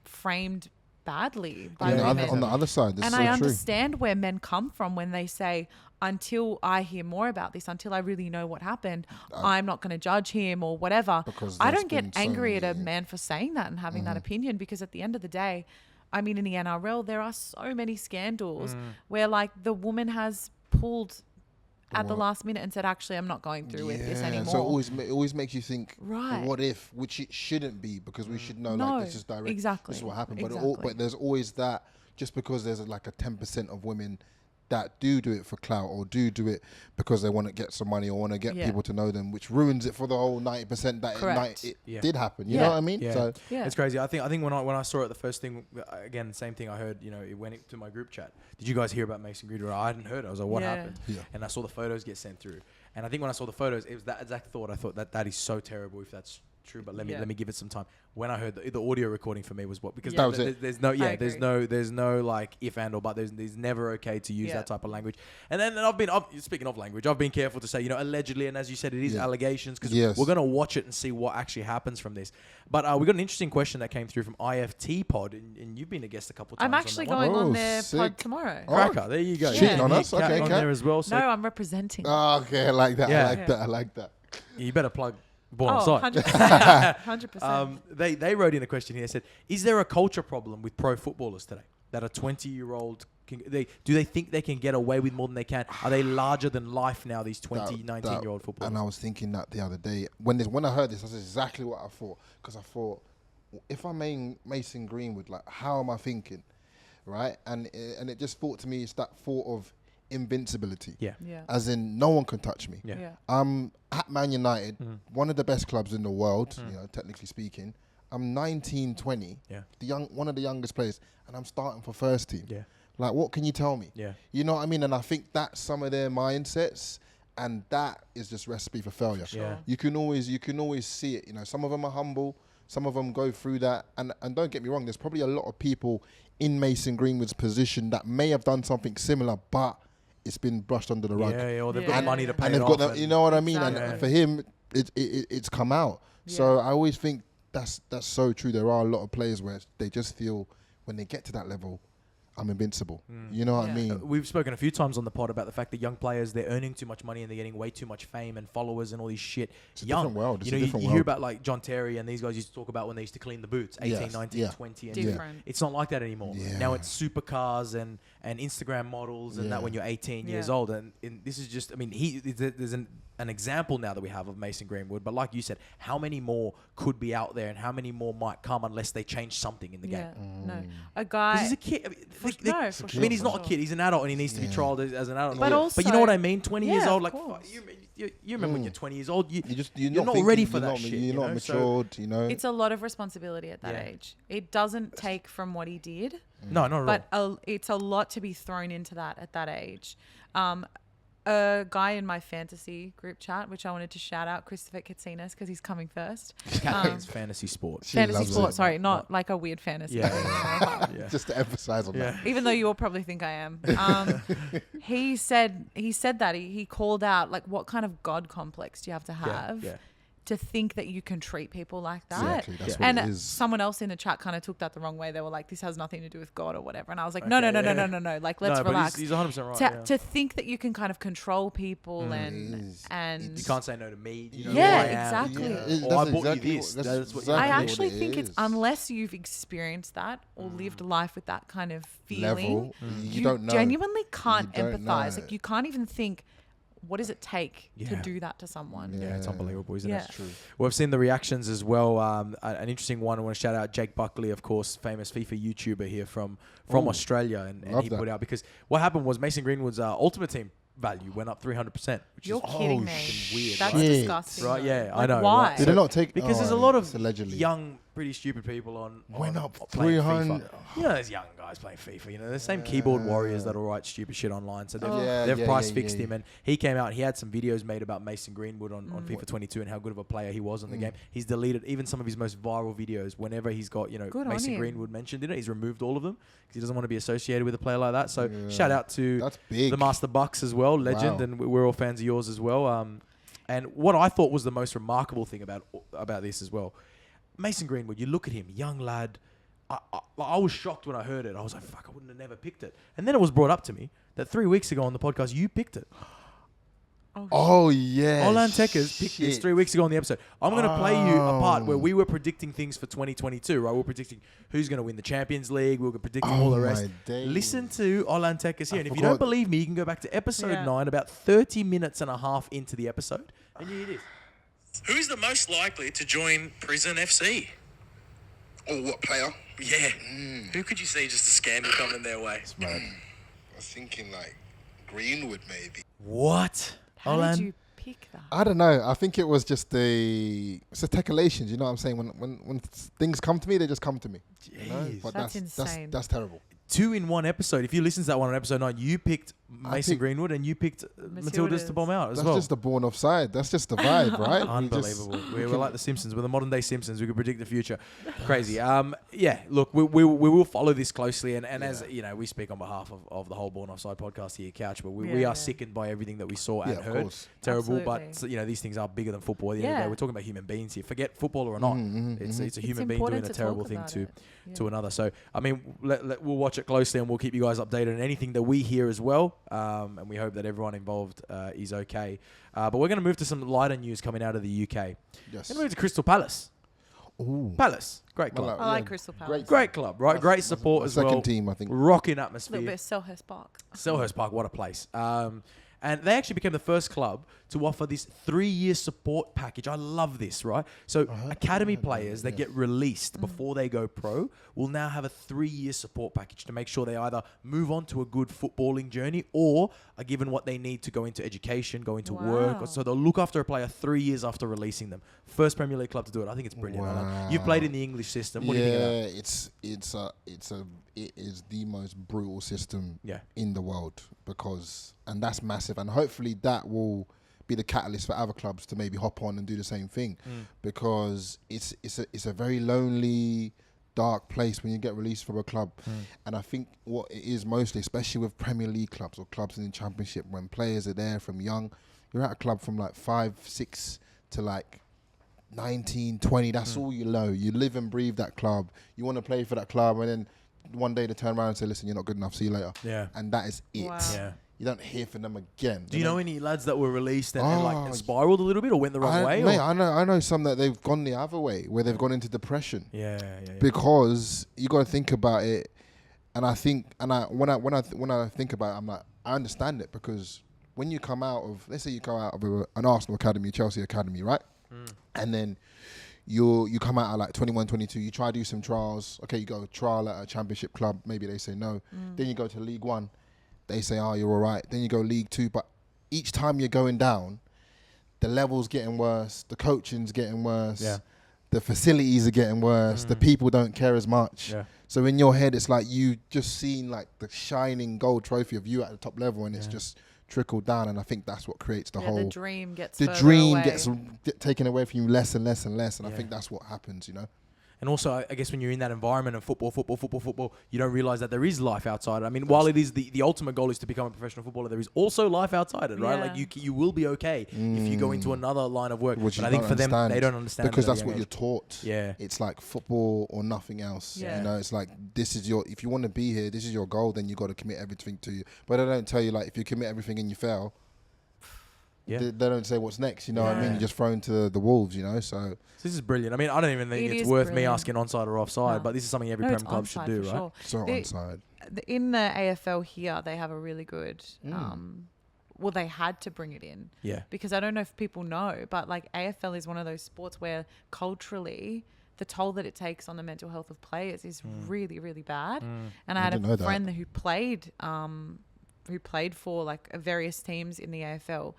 framed badly by women. On the other side, and I understand where men come from when they say, until I hear more about this, until I really know what happened, I'm not going to judge him or whatever. I don't get angry at a man for saying that and having that opinion, because at the end of the day, I mean, in the NRL, there are so many scandals where like the woman has pulled at the last minute and said, actually, I'm not going through with this anymore. So it always makes you think, right, what if, which it shouldn't be, because we should know, like, this is direct. Exactly. This is what happened. Exactly. But there's always that, just because there's like a 10% of women that do it for clout, or do it because they want to get some money or want to get people to know them, which ruins it for the whole 90% that it did happen. You know what I mean? Yeah. So it's crazy. I think when I saw it, the first thing, again, same thing I heard, you know, it went into my group chat. Did you guys hear about Mason Greenwood? I hadn't heard it. I was like, what happened? Yeah. And I saw the photos get sent through. And I think when I saw the photos, it was that exact thought. I thought that is so terrible if that's true, but let me give it some time. When I heard the audio recording for me was what, because That was it. there's no like if and or but. There's never okay to use that type of language. And then speaking of language, I've been careful to say, you know, allegedly, and as you said, it is allegations, because we're going to watch it and see what actually happens from this. But we got an interesting question that came through from IFT Pod, and you've been a guest a couple of times. I'm actually going on their pod tomorrow. Cracker, there you go. Cheating on us. Okay, on there as well. So No, I'm representing. Oh, okay, I like that. I like that. you better plug Born Offside. 100%. 100%. They wrote in a question here. Said, "Is there a culture problem with pro footballers today that a 20-year-old do they think they can get away with more than they can? Are they larger than life now? These 19-year-old footballers." And I was thinking that the other day when I heard this, that's exactly what I thought. Because I thought, if I'm Mason Greenwood, like, how am I thinking, right? And it just thought to me, it's that thought of invincibility. Yeah. As in, no one can touch me. Yeah. I'm at Man United, one of the best clubs in the world, you know, technically speaking. I'm 19, 20, one of the youngest players, and I'm starting for first team. Yeah. Like, what can you tell me? Yeah. You know what I mean? And I think that's some of their mindsets, and that is just recipe for failure. Sure. You can always see it. You know, some of them are humble, some of them go through that, and don't get me wrong, there's probably a lot of people in Mason Greenwood's position that may have done something similar, but it's been brushed under the rug. Yeah, or they've got money to pay and it they've off. got the, you know what I mean? Exactly. And for him, it's come out. Yeah. So I always think that's so true. There are a lot of players where they just feel when they get to that level, I'm invincible. You know what I mean? We've spoken a few times on the pod about the fact that young players, they're earning too much money and they're getting way too much fame and followers and all this shit. It's a different world. It's a different you world. hear about like John Terry and these guys used to talk about when they used to clean the boots, 18, 19, 20. And Different. It's not like that anymore. Yeah. Now it's supercars and Instagram models and that when you're 18 years old. And this is just, I mean, there's an example now that we have of Mason Greenwood. But like you said, how many more could be out there and how many more might come unless they change something in the game? No. A guy... He's a kid. for I mean, he's not a kid. He's an adult, and he needs to be trialed as an adult. But also, but you know what I mean? 20 years old, of like course. you remember when you're 20 years old, you're not not thinking, ready for you're that not, shit. You're not matured, you know. It's a lot of responsibility at that age. It doesn't take from what he did. No, not at all. But it's a lot to be thrown into that at that age. A guy in my fantasy group chat, which I wanted to shout out, Christopher Katsinas, because he's coming first. It's fantasy sport. Fantasy sport, sorry, not like a weird fantasy. Yeah. Just to emphasize on that. Even though you all probably think I am. He said that he called out, like, what kind of God complex do you have to have to think that you can treat people like that? Exactly, that's what it is. Someone else in the chat kind of took that the wrong way. They were like, this has nothing to do with God or whatever. And I was like, no. Like, let's relax. But he's 100% right. To think that you can kind of control people and you can't say no to me. You know exactly. Or I bought you this. That's what I actually think it's unless you've experienced that or lived life with that kind of feeling, you don't know. Genuinely can't You don't empathize. know. Like, you can't even think, what does it take to do that to someone? Yeah, it's unbelievable, isn't it? True. Well, I've seen the reactions as well. An interesting one. I want to shout out Jake Buckley, of course, famous FIFA YouTuber here from Australia, and he put out, because what happened was Mason Greenwood's Ultimate Team value went up 300%. You're kidding me. Weird, That's right? disgusting. Right? Yeah, Like, I know. why? Right? Did it not take? Because there's a lot of allegedly young, pretty stupid people on went up playing 300. FIFA. You know, there's young guys playing FIFA. You know, the same keyboard warriors that'll write stupid shit online. So they've price fixed him, and he came out. He had some videos made about Mason Greenwood on FIFA 22 and how good of a player he was in the game. He's deleted even some of his most viral videos. Whenever he's got Mason Greenwood mentioned in it, he's removed all of them because he doesn't want to be associated with a player like that. So shout out to the Master Bucks as well, legend, and we're all fans of yours as well. And what I thought was the most remarkable thing about this as well, Mason Greenwood, you look at him, young lad. I was shocked when I heard it. I was like, fuck, I wouldn't have never picked it. And then it was brought up to me that 3 weeks ago on the podcast, you picked it. Oh, yeah. Olan Tekers picked this 3 weeks ago on the episode. I'm going to play you a part where we were predicting things for 2022, right? We were predicting who's going to win the Champions League. We were predicting all the rest. Listen to Olan Tekers here. And if you don't believe me, you can go back to episode 9, about 30 minutes and a half into the episode, and you hear this. Who's the most likely to join Prison FC? Oh, what player? Yeah. Who could you see just a scandal coming their way? I was thinking like Greenwood maybe. What? How Olan? did you pick that? I don't know. I think it was just it's a technicalations. You know what I'm saying? When things come to me, they just come to me. You know? Jeez. But That's insane. That's terrible. two in one episode. If you listen to that one on episode 9, you picked Mason picked Greenwood and you picked Matildas to bomb out as That's well. just the born offside. That's just the vibe, right? Unbelievable. We're like the Simpsons. We're the modern day Simpsons. We can predict the future. Crazy. Yeah, look, we will follow this closely. And as you know, we speak on behalf of the whole Born Offside podcast here, Couch, but we are sickened by everything that we saw and heard. Course. Terrible. Absolutely. But, you know, these things are bigger than football. At the end of the day, we're talking about human beings here. Forget football or not. It's a human being doing a terrible thing to another. So, I mean, we'll watch it closely and we'll keep you guys updated on anything that we hear as well. And we hope that everyone involved is okay. But we're going to move to some lighter news coming out of the UK. Yes. Going to move to Crystal Palace. Ooh. Palace, great club. I like Crystal Palace. Great club, right? Great support my as well. second team, I think. Rocking A atmosphere. little bit of Selhurst Park. Selhurst Park, what a place. And they actually became the first club to offer this 3-year support package. I love this, right? So academy players that get released before they go pro will now have a 3-year support package to make sure they either move on to a good footballing journey or are given what they need to go into education, go into work. Wow. So they'll look after a player 3 years after releasing them. First Premier League club to do it. I think it's brilliant. Wow. You've played in the English system. What do you think of that? It is the most brutal system Yeah. in the world and that's massive, and hopefully that will be the catalyst for other clubs to maybe hop on and do the same thing, because it's a very lonely, dark place when you get released from a club. And I think what it is mostly, especially with Premier League clubs or clubs in the Championship, when players are there from young, you're at a club from like 5, 6 to like 19, 20, that's all you know. You live and breathe that club. You want to play for that club, and then one day they turn around and say, listen, you're not good enough, see you later. Yeah. And that is it. Wow. Yeah. You don't hear from them again. Do you know any lads that were released and spiraled a little bit or went the wrong way? Mate, I know some that they've gone the other way, where they've gone into depression. Yeah. Because you got to think about it, and I think, when I think about it, I'm like, I understand it, because when you come out of, let's say you come out of an Arsenal academy, Chelsea academy, right? And then you come out at like 21, 22, you try to do some trials. Okay, you go trial at a Championship club, maybe they say no. Then you go to League One, they say, oh, you're all right. Then you go League Two, but each time you're going down, the level's getting worse, the coaching's getting worse, the facilities are getting worse, the people don't care as much. So in your head, it's like you just seen like the shining gold trophy of you at the top level, and it's just trickled down. And I think that's what creates the whole... The dream gets taken away from you less and less and less. And I think that's what happens, you know? And also, I guess when you're in that environment of football, you don't realize that there is life outside it. I mean, while it is the ultimate goal is to become a professional footballer, there is also life outside it, right? Yeah. Like you will be okay if you go into another line of work. Which but I think for them, they don't understand because it at that's a what young you're age. taught. Yeah. It's like football or nothing else. Yeah. You know, it's like, this is if you want to be here, this is your goal, then you got to commit everything to you. But they don't tell you, like, if you commit everything and you fail, they don't say what's next, you know what I mean? You're just thrown to the wolves, you know? So this is brilliant. I mean, I don't even think it's worth me asking onside or offside, but this is something every Prem club should do, right? so onside. In the AFL here, they have a really good... well, they had to bring it in. Yeah. Because I don't know if people know, but like AFL is one of those sports where culturally the toll that it takes on the mental health of players is really, really bad. And I had a friend who played for like various teams in the AFL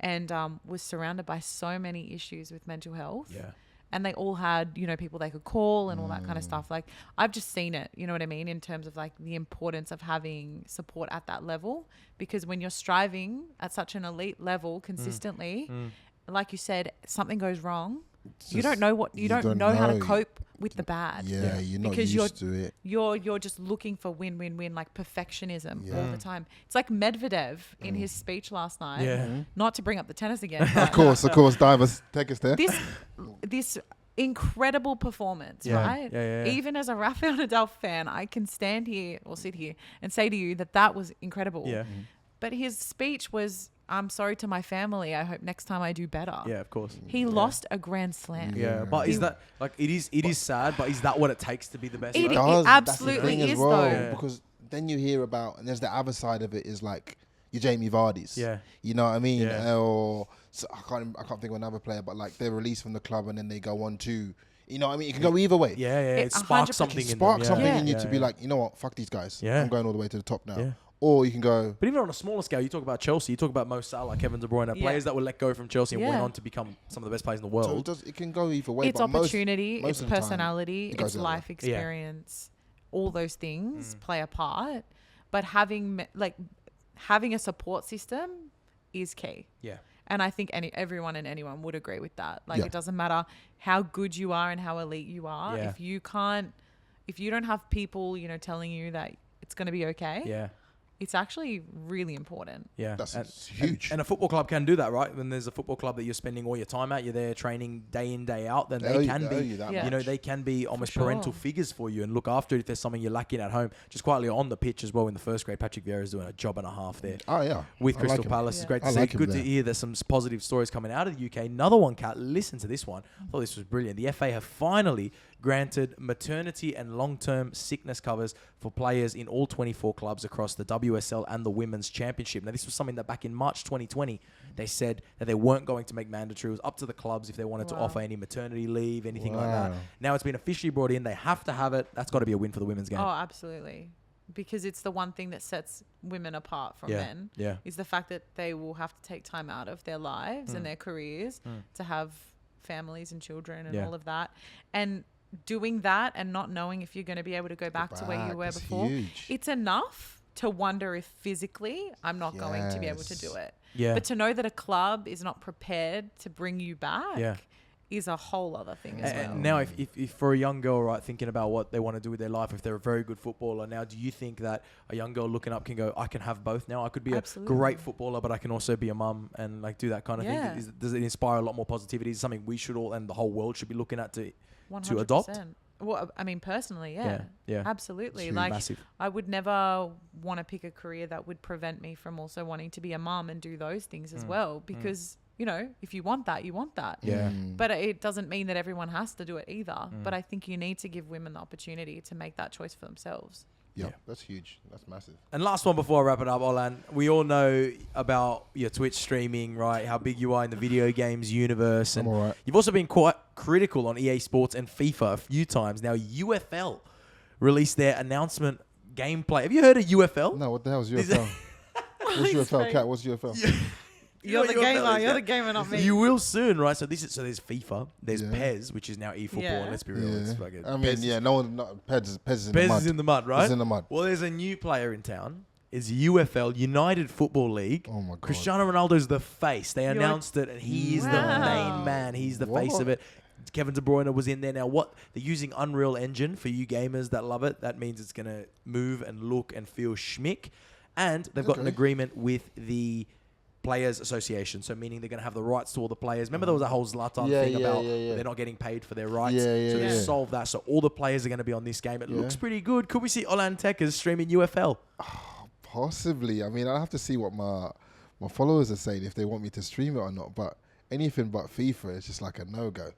and was surrounded by so many issues with mental health. Yeah. And they all had, you know, people they could call and all that kind of stuff. Like, I've just seen it, you know what I mean, in terms of like the importance of having support at that level. Because when you're striving at such an elite level consistently, like you said, something goes wrong. You don't know what you don't know how to cope with the bad. Yeah, you're not used to it. You're just looking for win, like perfectionism all the time. It's like Medvedev in his speech last night. Yeah. Not to bring up the tennis again. Of course, divers, take us there. This incredible performance, right? Yeah. Even as a Rafael Nadal fan, I can stand here or sit here and say to you that was incredible. Yeah. But his speech was, I'm sorry to my family. I hope next time I do better. Yeah, of course. He lost a Grand Slam. Yeah, but is that like it is sad, but is that what it takes to be the best? It right? does. absolutely That's the thing is, as well, though. Yeah. because then you hear about, and there's the other side of it is like your Jamie Vardys. Yeah. You know what I mean? Yeah. Or so I can't think of another player, but like they're released from the club and then they go on to, you know what I mean? It can go either way. Yeah. It sparks 100% something in them. Spark something Yeah. in you Yeah, to be like, you know what? Fuck these guys. Yeah. I'm going all the way to the top now. Yeah. Or you can go. But even on a smaller scale, you talk about Chelsea, you talk about Mo Salah, Kevin De Bruyne, players that were let go from Chelsea and went on to become some of the best players in the world. So it can go either way. It's but opportunity, most it's of the time, personality, it goes it's that way. life experience. all those things play a part, but having a support system is key. Yeah. And I think everyone and anyone would agree with that. Like, Yeah. it doesn't matter how good you are and how elite you are. Yeah. If you don't have people, telling you that it's going to be okay, Yeah. it's actually really important. Yeah. That's huge. And a football club can do that, right? When there's a football club that you're spending all your time at, you're there training day in, day out, then they can be, they can be almost sure. parental figures for you and look after it if there's something you're lacking at home. Just quietly on the pitch as well in the first grade, Patrick Vieira's doing a job and a half there. Oh, yeah. With I Crystal like him. Palace. It's great to I see. like him Good to there. hear there's some positive stories coming out of the UK. Another one, Kat, listen to this one. I thought this was brilliant. The FA have finally granted maternity and long-term sickness covers for players in all 24 clubs across the WSL and the Women's Championship. Now, this was something that back in March 2020, they said that they weren't going to make mandatory. It was up to the clubs if they wanted to offer any maternity leave, anything like that. Now it's been officially brought in. They have to have it. That's got to be a win for the women's game. Oh, absolutely. Because it's the one thing that sets women apart from men. Yeah. Is the fact that they will have to take time out of their lives and their careers to have families and children and all of that. And doing that and not knowing if you're going to be able to go back to where you were before, it's enough to wonder if physically I'm not going to be able to do it. Yeah. But to know that a club is not prepared to bring you back is a whole other thing as well. And now, if for a young girl, right, thinking about what they want to do with their life, if they're a very good footballer, now, do you think that a young girl looking up can go, I can have both now? I could be a great footballer, but I can also be a mum and like do that kind of thing. Does it inspire a lot more positivity? Is it something we should all and the whole world should be looking at to 100%. adopt? Well, I mean, personally, yeah. Absolutely. It's like, massive. I would never want to pick a career that would prevent me from also wanting to be a mum and do those things as well. Because, if you want that, you want that. Yeah. But it doesn't mean that everyone has to do it either. But I think you need to give women the opportunity to make that choice for themselves. Yeah, that's huge. That's massive. And last one before I wrap it up, Olan. We all know about your Twitch streaming, right? How big you are in the video games universe. And I'm all right. you've also been quite critical on EA Sports and FIFA a few times. Now, UFL released their announcement gameplay. Have you heard of UFL? No, what the hell is UFL? What's UFL, Kat? What's UFL? You're the gamer. You're the gamer, not me. You will soon, right? So there's FIFA. There's PES, which is now eFootball. Yeah. And let's be real. It's like Pez is in the PES mud. is in the mud, right? It's in the mud. Well, there's a new player in town. It's UFL, United Football League. Oh, my God. Cristiano Ronaldo's the face. They announced it, and he is the main man. He's the face of it. Kevin De Bruyne was in there. Now, they're using Unreal Engine for you gamers that love it. That means it's going to move and look and feel schmick. And they've got an agreement with the Players Association, so meaning they're going to have the rights to all the players. Remember there was a whole Zlatan thing about they're not getting paid for their rights? So they've solved that. So all the players are going to be on this game. It looks pretty good. Could we see Olan Tekers streaming UFL? Possibly. I mean, I'll have to see what my followers are saying if they want me to stream it or not. But anything but FIFA is just like a no-go.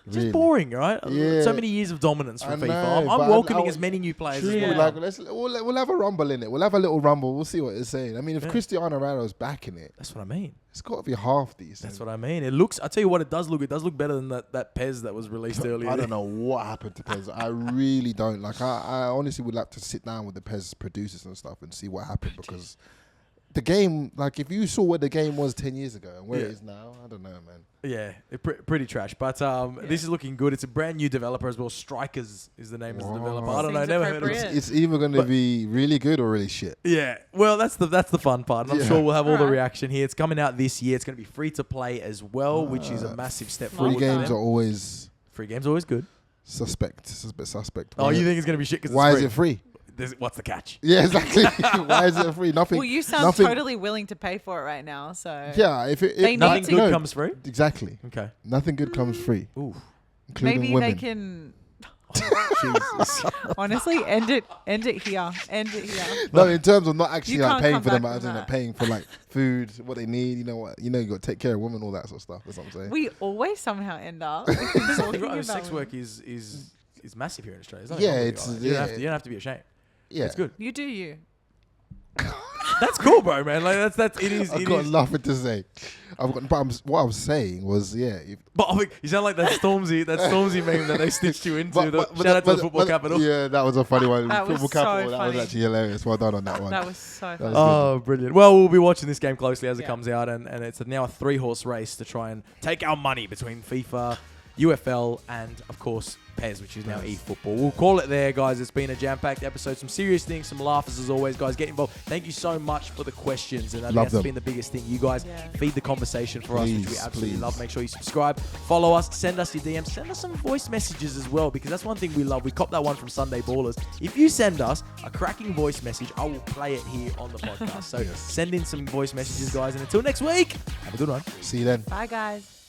It's just boring, right? Yeah. So many years of dominance from FIFA. know, I'm welcoming as many new players as well. Like, we'll have a rumble in it. We'll have a little rumble. We'll see what it's saying. I mean, if Cristiano Ronaldo's backing it, That's what I mean. it's got to be half decent. That's what I mean. It looks. I tell you what, it does look better than that PES that was released earlier. I don't know what happened to PES. I really don't. Like, I honestly would like to sit down with the PES producers and stuff and see what happened because the game, like, if you saw where the game was 10 years ago and where it is now, I don't know, man. Yeah, pretty trash. But this is looking good. It's a brand new developer as well. Strikers is the name of the developer. I don't know. Seems Never heard of it. appropriate. It's either going to be really good or really shit. Yeah, well, that's the fun part. And I'm sure we'll have all the Alright. reaction here. It's coming out this year. It's going to be free to play as well, which is a massive step forward. Free for games them. are always Free games always good. suspect. It's a bit suspect. Oh, you think it's going to be shit because Why it's is free? it free? What's the catch? Yeah, exactly. Why is it free? Nothing. Well, you sound nothing, totally willing to pay for it right now. So Yeah, if They need Nothing to- good No. comes free. Exactly. Okay. Nothing good comes free, Ooh. including maybe women. they can Jesus. honestly end it here. End it here. No, in terms of not actually You like can't paying come for them, back as from in like that. paying for like food, what they need. You know what? You got to take care of women, all that sort of stuff. That's what I'm saying. We always somehow end up You're talking right, about sex women. work is massive here in Australia. It's not Yeah, even it's- wrong with you. yeah. You don't have to be ashamed. Yeah, It's good. You do you. That's cool, bro, man. Like that's it is. I've It got is. nothing to say. What I was saying was, if, But I think you sound like that Stormzy meme that they stitched you into. Shout out to the but- football capital. Yeah, that was a funny one. That was Football so capital. That was funny. actually hilarious. Well done on that one. That was so funny. was Oh, brilliant. Well, we'll be watching this game closely as it Yeah. comes out, and it's now a 3-horse race to try and take our money between FIFA, UFL, and of course PES, which is now eFootball. We'll call it there, guys. It's been a jam-packed episode. Some serious things, some laughs as always, guys. Get involved. Thank you so much for the questions, and I think that's been the biggest thing. You guys feed the conversation for us, which we absolutely love. Make sure you subscribe, follow us, send us your DMs, send us some voice messages as well, because that's one thing we love. We copped that one from Sunday Ballers. If you send us a cracking voice message, I will play it here on the podcast. So send in some voice messages, guys, and until next week, have a good one. See you then. Bye, guys.